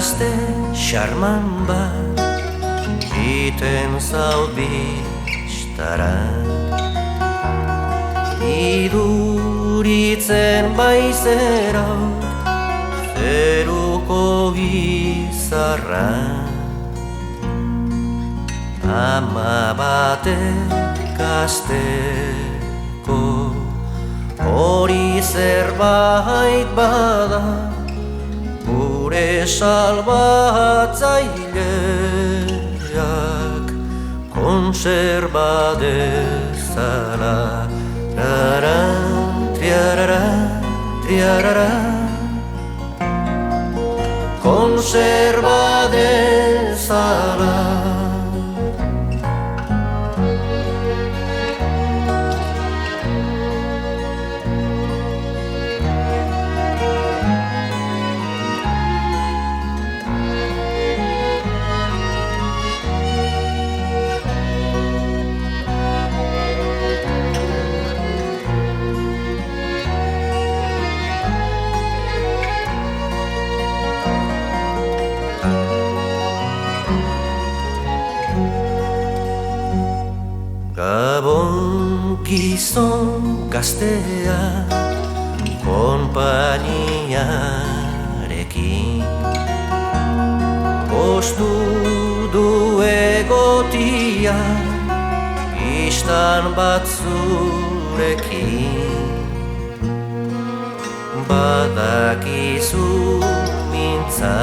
gazte xarman bat iten zaut bistara. Iduritzen baizera zeruko bizarra. Ama batek gazteko hori zerbait bada, gure salbatzaileak kontserba dezala. Trara, triarara, triarara, kontserba dezala. Gabon gizon gaztea konpainiarekin postu du egotia istan batzurekin. Badakizu mintzatzen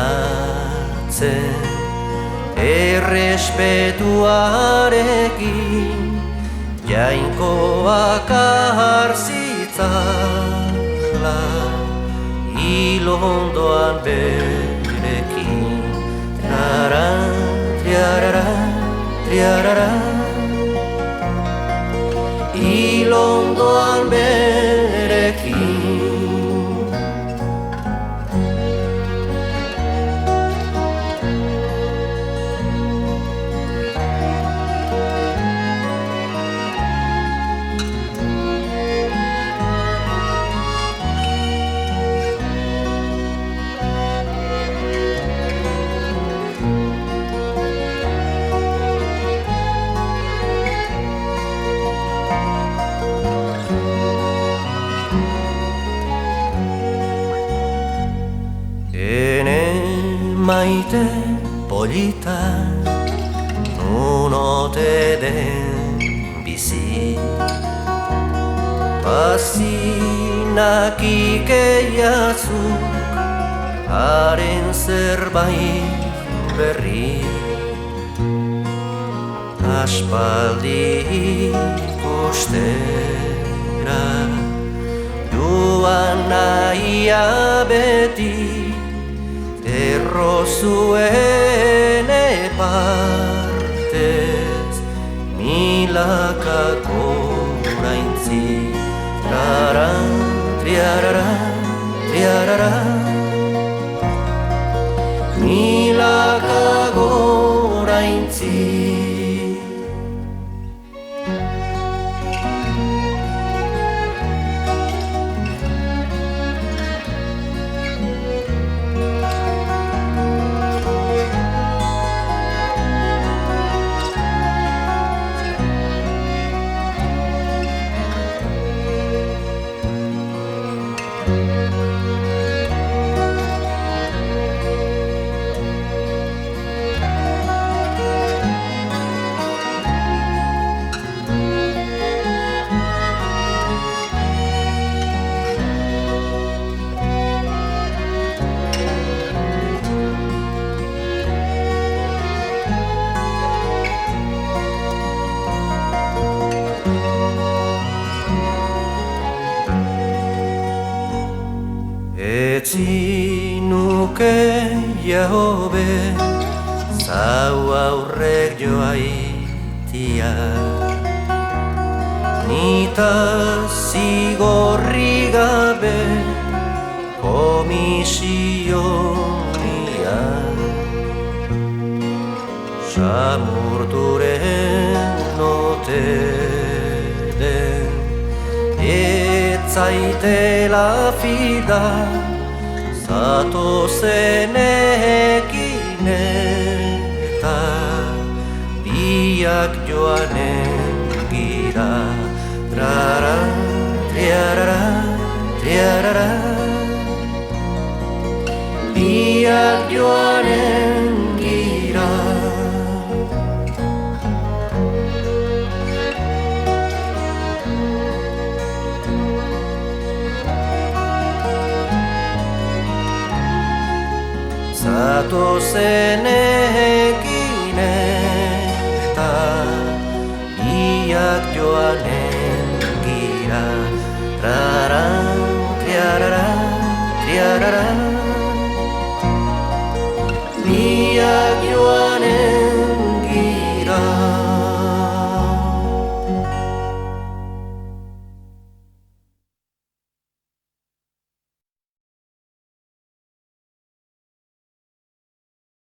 errespetuarekin jainkoak aharzitzala ilondoan berekin. Trara, triarara, triarara, ilondoan berekin. Maite polita nun ote den bizi, pasinak ikeiazuk haren zerbait berri. Aspaldi ikustera joan nahia beti, errozuen epartez milaka goraintzi. Trara, triarara, triarara, milaka goraintzi. Etzi nuke jahobe zau aurrek joaitia, nita zigorri gabe komisionia. Samurturen ote den etzaitela fida, zatozen ekin eta biak joanen gira. Trara, triarara, triarara, biak joanen gira. Zatozen